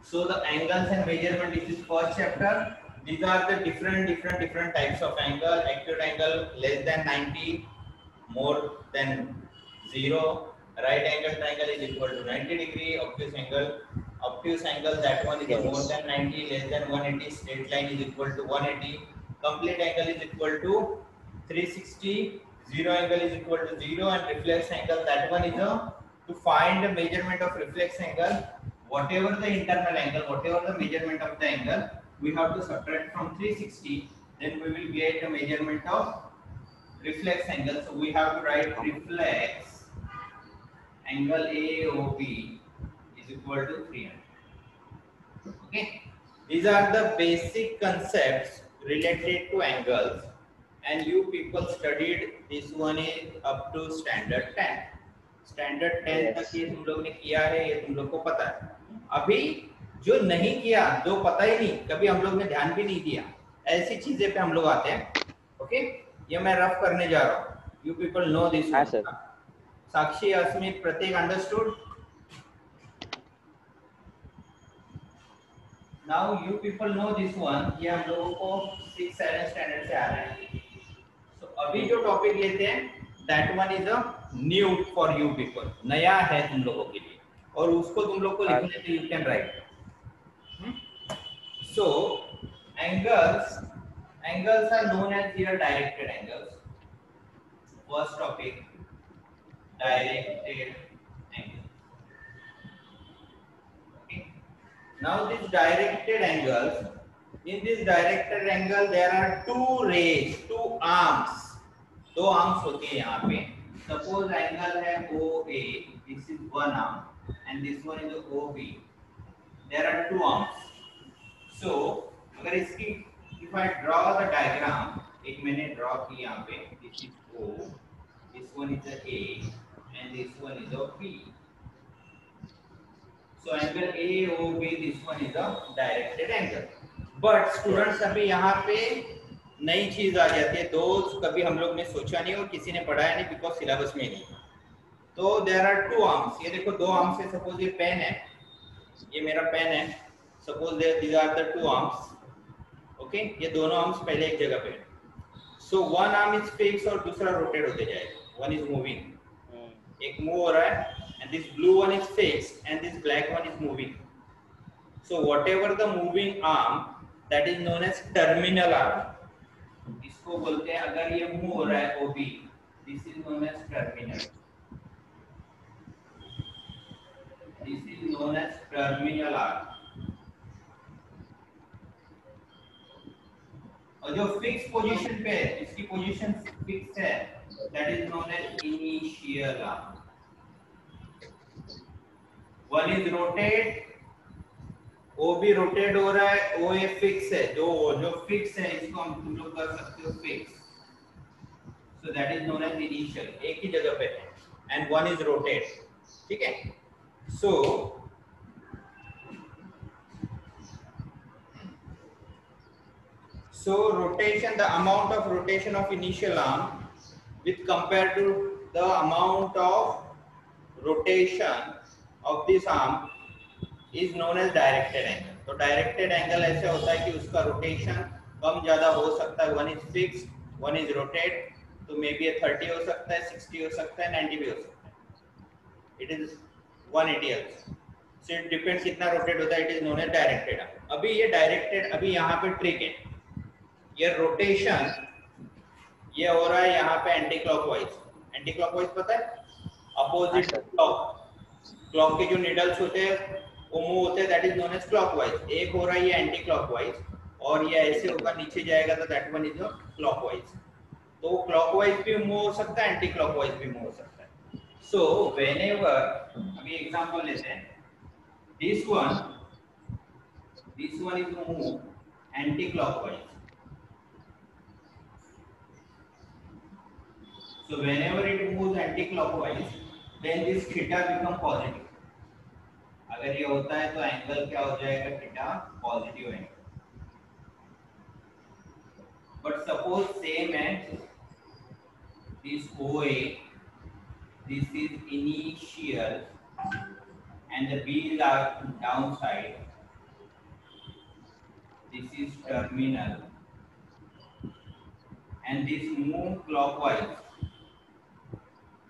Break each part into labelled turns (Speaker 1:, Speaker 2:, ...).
Speaker 1: So the angles and measurement, this is first chapter. These are the different types of angle. Acute angle less than 90, more than 0. Right angle triangle is equal to 90 degree. Obtuse angle, that one is a more
Speaker 2: Yes.
Speaker 1: than 90, less than 180. Straight line is equal to 180. Complete angle is equal to 360. Zero angle is equal to 0, and reflex angle, that one is a, to find the measurement of reflex angle, whatever the internal angle, whatever the measurement of the angle, we have to subtract from 360, then we will get the measurement of reflex angle. So we have to write reflex angle AOB is equal to 300. Okay, these are the basic concepts related to angles, and you people studied this one is up to standard 10. Standard 10 तक
Speaker 2: Yes.
Speaker 1: ये तुम लोग ने किया है, ये तुम लोग को पता है. अभी जो नहीं किया, जो पता ही नहीं, कभी हम लोग ने ध्यान भी नहीं दिया, ऐसी चीजें पे हम लोग आते हैं. ओके, ये मैं रफ करने जा रहा हूँ. यू पीपल नो दिस
Speaker 2: हाँ
Speaker 1: one.
Speaker 2: Sir.
Speaker 1: Sakshi, Asmit, Prateek, understood. Now you people know this one, ये हम लोगों को 6-7 स्टैंडर्ड से आ रहा है. तो अभी जो टॉपिक लेते हैं, that one is a new for you people, नया है तुम लोगों के लिए, और उसको तुम लोग को
Speaker 2: हाँ
Speaker 1: लिखने
Speaker 2: सर.
Speaker 1: तो you can write. So angles, angles are known as here directed angles. First topic, directed angle. Okay, now this directed angles, in this directed angle there are two rays, two arms. दो arms होती है यहाँ पे. Suppose angle है OA, this is one arm, and this one is OB. There are two arms. So अगर इसकी, if I draw the diagram, एक मैंने ड्रॉ की यहाँ पे, this is O, this one is A, and this one is B. So angle AOB, this one is a directed angle. But students, अभी यहाँ पे नई चीज आ जाती है, दोस्त कभी हम लोग ने सोचा नहीं और किसी ने पढ़ाया नहीं, बिकॉज सिलेबस में नहीं. तो देयर आर टू आर्म्स. ये देखो दो आर्म्स है. सपोज ये पेन है, ये मेरा पेन है. Suppose these are the two arms. Okay, ये दोनों आर्म्स पहले एक जगह पे. So one arm is fix और दूसरा रोटेट होते जाएगा. वन इज मूविंग, एक मूव हो रहा है, and this blue one is fixed and this black one is moving. So whatever the moving arm, that is known as terminal arm. इसको बोलते हैं, अगर ये मूव हो रहा है OB, this is known as terminal. This is known as terminal arm. और जो फिक्स पोजीशन पे है, इसकी पोजीशन फिक्स है, that is known as initial arm. One is rotate, OB rotate हो रहा है, OA फिक्स है. जो फिक्स है इसको हम तुम लोग कर सकते हो fix. So that is known as initial, एक ही जगह पे है, एंड वन इज रोटेट. ठीक है. So rotation, the amount of rotation of initial arm with compared to the amount of rotation of this arm is known as directed angle. तो directed angle ऐसे होता है कि उसका रोटेशन कम ज्यादा हो सकता है. One is fix, one is rotate. तो मे बी 30 हो सकता है, 60 हो सकता है, 90 भी हो सकता है. It is 180 also. So it depends कितना रोटेट होता है. It is known as directed. अभी ये डायरेक्टेड, अभी यहाँ पे ट्रिक है. ये रोटेशन ये हो रहा है यहाँ पे एंटी क्लॉकवाइज. एंटी क्लॉकवाइज पता है, अपोजिट क्लॉक. क्लॉक के जो निडल्स होते हैं वो मूव होते हैं, that is known as clockwise. एक हो रहा है ये एंटी क्लॉकवाइज, और ये ऐसे होगा नीचे जाएगा, तो दैट वन इज क्लॉकवाइज. तो क्लॉकवाइज भी मूव हो सकता है, एंटी क्लॉकवाइज भी मूव हो सकता है. सो व्हेनेवर, अभी एग्जांपल लेते हैं, this one is move anti clockwise. So whenever it moves anti-clockwise, then this theta become positive. अगर ये होता है तो एंगल क्या हो जाएगा, theta positive angle. But suppose same है, this OA, this is initial and the B is downside, this is terminal, and this move clockwise.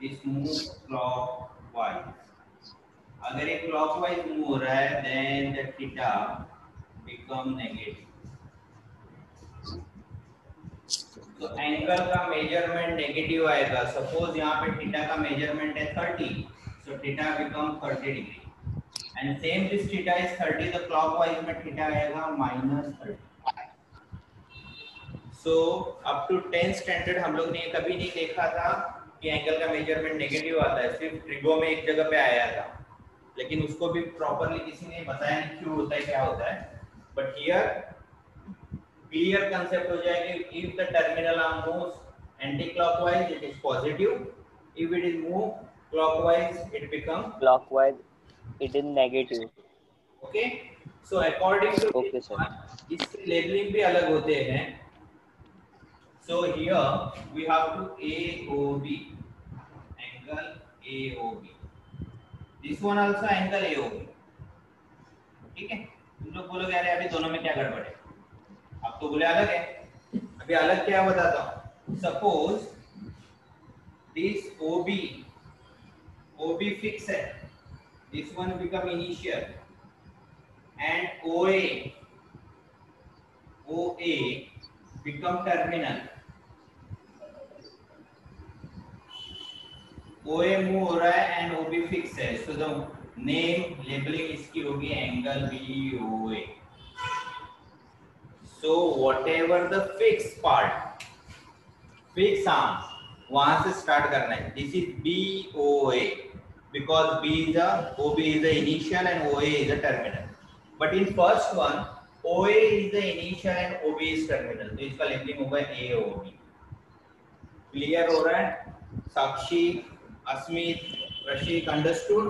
Speaker 1: This move clockwise. अगर ये clockwise move हो रहा है, then the theta become negative. तो angle का measurement negative आएगा. Suppose यहाँ पे थीटा का मेजरमेंट है 30, so theta become 30 degree. And same this theta is 30, the clockwise में theta आएगा -30. So up to 10th standard हम लोग ने कभी नहीं देखा था कि एंगल का मेजरमेंट नेगेटिव आता है. सिर्फ ट्रिगो में एक जगह पे आया था, लेकिन उसको भी प्रॉपर्ली किसी ने बताया नहीं क्यों होता है, क्या होता है. बट हियर क्लियर कंसेप्ट हो जाएगा. If the terminal arm moves anti clockwise it is positive, if it is move clockwise it become
Speaker 2: clockwise it is negative.
Speaker 1: Okay. So according to
Speaker 2: Okay, sir.
Speaker 1: इसके labelling भी अलग होते हैं. So here we have to AOB, angle AOB. This one also angle AOB. ठीक है. तुम लोग बोलोगे अरे अभी दोनों में क्या गड़बड़ है, अब तो बोले अलग है. अभी अलग क्या बताता हूँ. Suppose this OB fix है, this one become initial, and OA become terminal. OA move हो रहा है एंड OB फिक्स है, सो द नेम लेबलिंग इसकी होगी angle BOA. So whatever the fix part, fix arm, वहां से स्टार्ट करना है. This is BOA because OB is the initial and OA is the terminal. But in first one OA is the initial and OB is terminal, तो इसका labelling होगा AOB. Clear हो रहा है? साक्षी, Asmit, Rashiq, understood?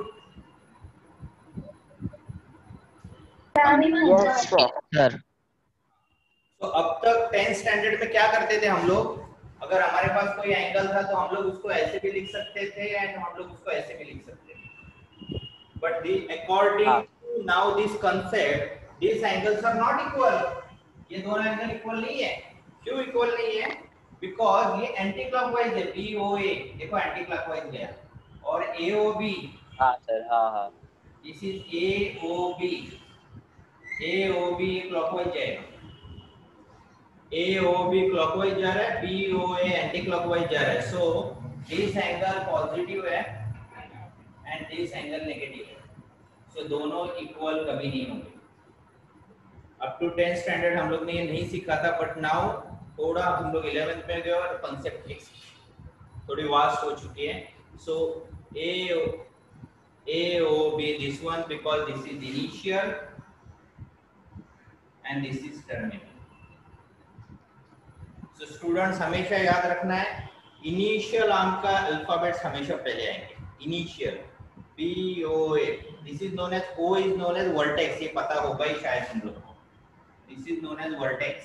Speaker 2: Yes, sir.
Speaker 1: तो अब तक 10th standard में क्या करते थे हम लोग, अगर हमारे पास कोई एंगल था तो हम लोग उसको ऐसे भी लिख सकते थे एंड हम लोग उसको ऐसे भी लिख सकते थे. But the according to now this concept, these angles are not equal. ये दोनों एंगल इक्वल नहीं है. क्यों इक्वल नहीं है? बिकॉज ये एंटी क्लॉकवाइज है. BOA देखो एंटी क्लॉकवाइज गया, और AOB,
Speaker 2: हाँ सर, हाँ.
Speaker 1: दिस इज AOB क्लॉकवाइज जाएगा. AOB क्लॉकवाइज जा रहा है, BOA एंटी क्लॉकवाइज जा रहा है. सो दिस एंगल पॉजिटिव है एंड दिस एंगल नेगेटिव है. सो दोनों इक्वल कभी नहीं होंगे. अप टू 10th स्टैंडर्ड हम लोग ने ये नहीं सीखा था, बट नाउ थोड़ा हम लोग 11th में गए और कंसेप्ट थोड़ी वास्ट हो चुकी है. सो AOB this one because this is initial and this is terminal. So students हमेशा याद रखना है, इनिशियल आर्म का अल्फाबेट्स हमेशा पहले आएंगे. Initial BOA, this is known as, O is known as vertex. ये पता होगा ही शायद तुम लोग को. This is known as vertex.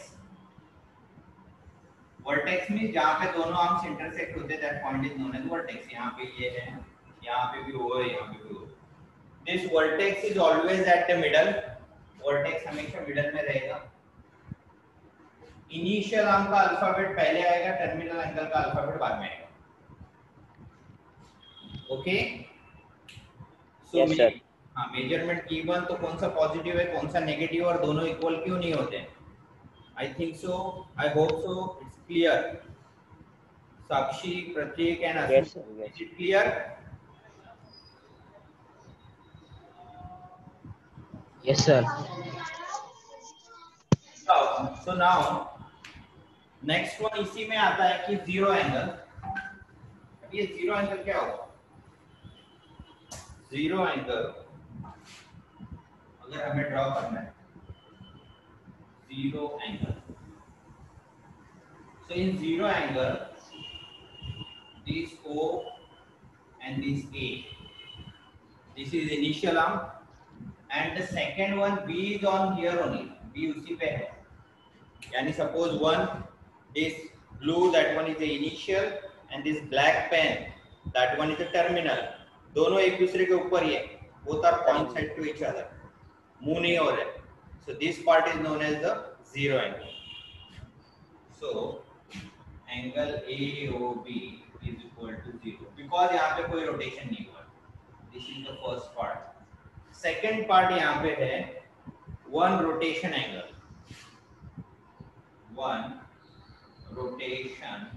Speaker 1: Vertex means जहाँ पे दोनों आर्म्स इंटरसेक्ट होते हैं, that point is known as vertex. यहाँ पे ये है, यहाँ पे भी O है, यहाँ पे भी O. This vertex is always at the middle. Vertex हमेशा मिडल में रहेगा. इनिशियल आर्म का अल्फाबेट पहले आएगा, टर्मिनल एंगल का अल्फाबेट बाद में आएगा. ओके?
Speaker 2: Yes, sir.
Speaker 1: हाँ, मेजरमेंट गिवन तो कौन सा पॉजिटिव है कौन सा नेगेटिव और दोनों इक्वल क्यों नहीं होते? I think so, I hope so it's clear. Sakshi, Prateek and
Speaker 2: Yes, sir. Yes.
Speaker 1: Is it clear?
Speaker 2: Yes, sir.
Speaker 1: So now next one इसी में आता है कि जीरो एंगल. ये जीरो एंगल क्या होगा? जीरो एंगल अगर हमें ड्रॉ करना है, zero angle. So in zero angle this O and this A, this is initial arm and the second one B is on here only. B उसी पे है. यानी suppose one, this blue, that one is the initial and this black pen, that one is the terminal. दोनों एक दूसरे के ऊपर ही है. Both are point side to each other. Move नहीं हो रहे. So this part is known as the 0 angle. So angle AOB is equal to 0 because यहाँ पे कोई रोटेशन नहीं हुआ. This is the first part. Second part यहाँ पे है one rotation angle. One rotation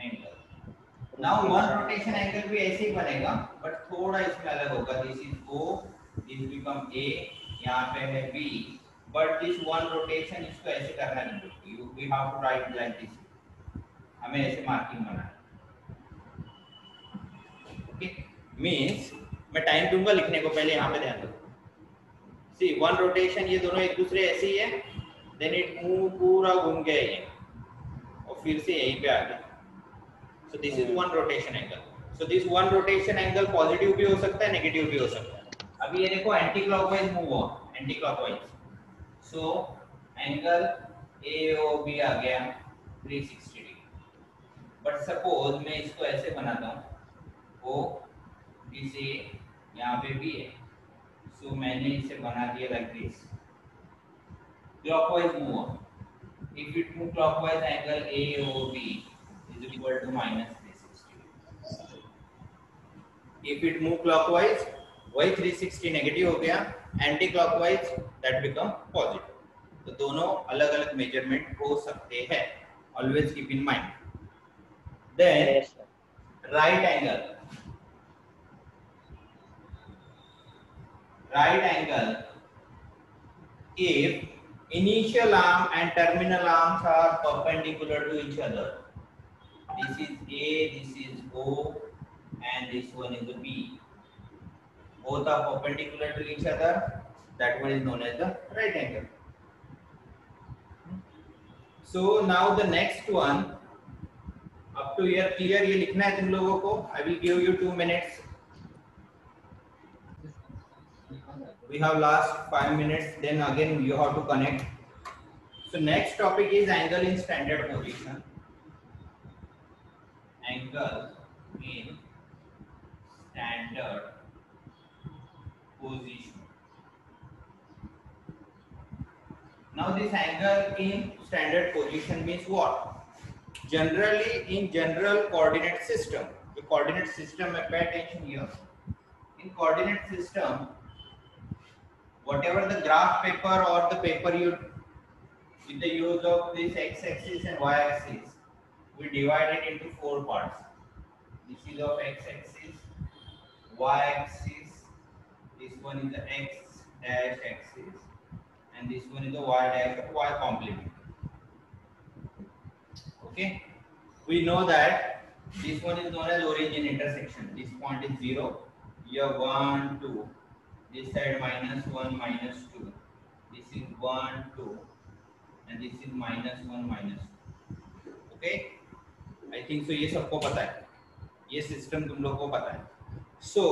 Speaker 1: angle. Now one rotation angle भी ऐसे ही बनेगा, but थोड़ा इसमें अलग होगा. This is O, this become A, यहाँ पे है B, but this one rotation इसको ऐसे करना नहीं. We have to write like this. हमें ऐसे मार्किंग बनाना. Okay, means मैं टाइम दूंगा लिखने को, पहले यहाँ पे ध्यान दो. See one rotation, ये दोनों एक दूसरे ऐसे ही है, then it move पूरा घूम गया ये और फिर से यहीं पे आ गया. So this is one rotation angle. So this one rotation angle positive भी हो सकता है, नेगेटिव भी हो सकता है. अभी ये देखो एंटी क्लॉकवाइज मूव हुआ, anti clockwise. So angle AOB आ गया 360 डिग्री. बट सपोज मैं इसको ऐसे बनाता हूँ, O दिस A यहाँ पे भी है. So मैंने इसे बना दिया like this. Clockwise move. If it move clockwise, angle AOB is equal to minus 360. If it move clockwise, वही 360 नेगेटिव हो गया. Anti clockwise that become positive. तो दोनों अलग अलग मेजरमेंट हो सकते हैं. Always keep in mind. Then
Speaker 2: Yes, sir.
Speaker 1: right angle. Right angle, if initial arm and terminal arms are perpendicular to each other. This is A, this is O, and this one is the B. Both are perpendicular to each other. That one is known as the right angle. So now the next one, up to here clear, ये लिखना है तुम लोगों को. I will give you 2 minutes. We have last 5 minutes, then again you have to connect. So next topic is angle in standard position. Angle in standard position. Now this angle in standard position means what? Generally in general coordinate system. The coordinate system, pay attention here. In coordinate system, whatever the graph paper or the paper you with the use of this x-axis and y-axis, we divide it into 4 parts. This is of x-axis, y-axis, this one is the x dash axis, and this one is the y dash or y complement. Okay, we know that this one is known as origin intersection. This point is 0, here 1 2. This side minus 1 minus 2. This is 1 2, and this is minus 1 minus 2. Okay, I think so. ये सबको पता है, ये system तुम लोगों को पता है. So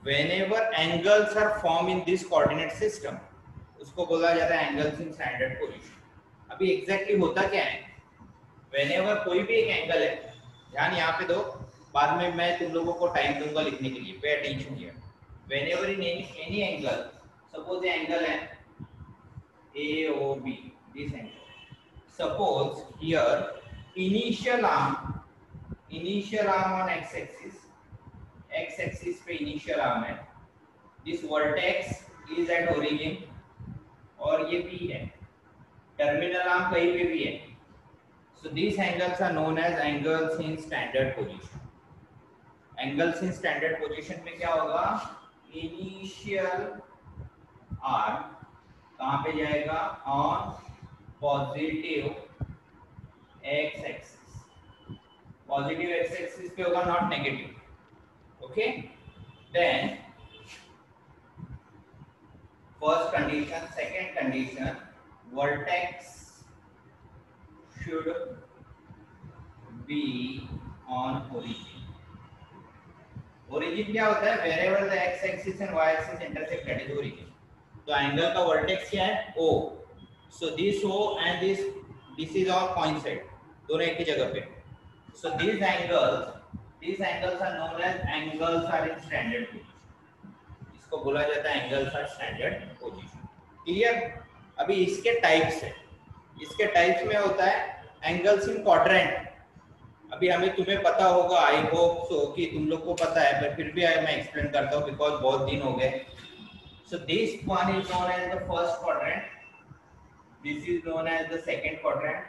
Speaker 1: whenever angles are formed in this coordinate system, उसको बोला जाता है angles in standard position. अभी exactly होता क्या है? Whenever कोई भी एक angle है, ध्यान यहाँ पे दो, बाद में मैं तुम लोगों को टाइम दूंगा लिखने के लिए. Pay attention here. Whenever in any angle, suppose the angle है AOB, this angle. Suppose here initial arm on x-axis पे initial arm है. This vertex is at origin और ये P है. Terminal arm कहीं पे भी है. So these angles are known as angles in standard position. Angles in standard position में क्या होगा? Initial arm कहाँ पे जाएगा? On positive x-axis. Positive x-axis पे होगा, not negative. Okay? Then first condition, second condition, vertex should be on origin. Origin क्या होता है? Wherever the x-axis and y-axis intersect, that is origin. तो एंगल का वर्टेक्स क्या है? O. So this O and this is all coincide. दोनों एक ही जगह पे. So these angles are known as angles are in standard position. इसको बोला जाता है angles are standard position. Clear? अभी इसके टाइप्स है, इसके टाइप्स में होता है एंगल्स इन क्वाड्रेंट। अभी हमें तुम्हें पता होगा, आई होप सो कि तुम लोग को पता है, पर फिर भी मैं एक्सप्लेन करता हूँ बिकॉज बहुत दिन हो गए। So this one is known as the first quadrant, this is known as the second quadrant,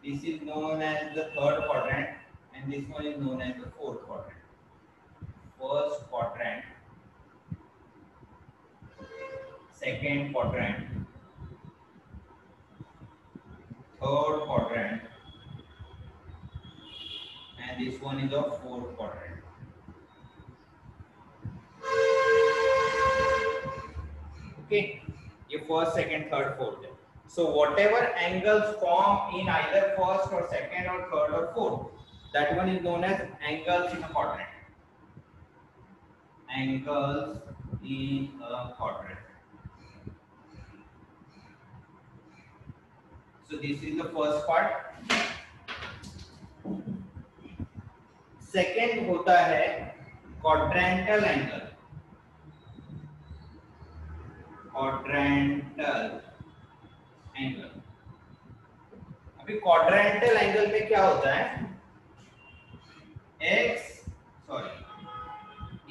Speaker 1: this is known as the third quadrant, and this one is known as the fourth quadrant. First quadrant, second quadrant, third quadrant, and this one is the fourth quadrant. Okay, ये first, second, third, fourth है. So whatever angles form in either first or second or third or fourth, that one is known as angles in a quadrant. Angles in a quadrant. So this is the first part. Second होता है quadrantal angle. Quadrantal angle. अभी quadrantal angle में क्या होता है?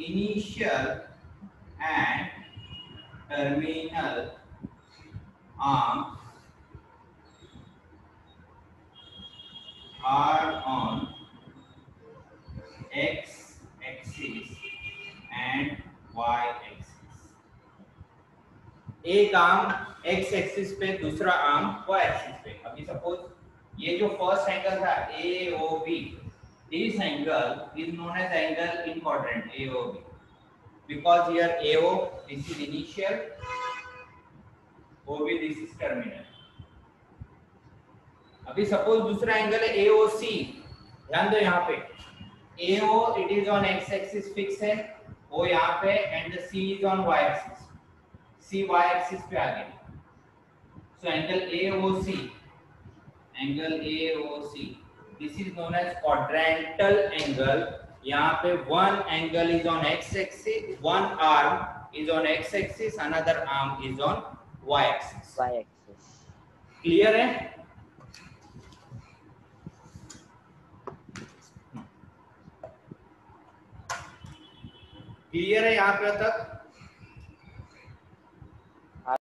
Speaker 1: Initial and terminal arms are on x axis and y axis. एक arm x axis पे, दूसरा आर्म y एक्सिस पे. अभी सपोज ये जो फर्स्ट एंगल था AOB, this angle is known as angle in quadrant AOB because here AO this is initial, OB this is terminal. अभी suppose दूसरा एंगल है AOC, ध्यान दो यहाँ पे AO it is on x axis fix है, O यहाँ पे and the C is on y axis, C y axis पे आ गया. So angle AOC, this is known as quadrantal angle. यहाँ पे one angle is on x axis, one arm is on x axis, another arm is on y axis.
Speaker 2: Y axis.
Speaker 1: Clear है? Clear है यहाँ पे तक?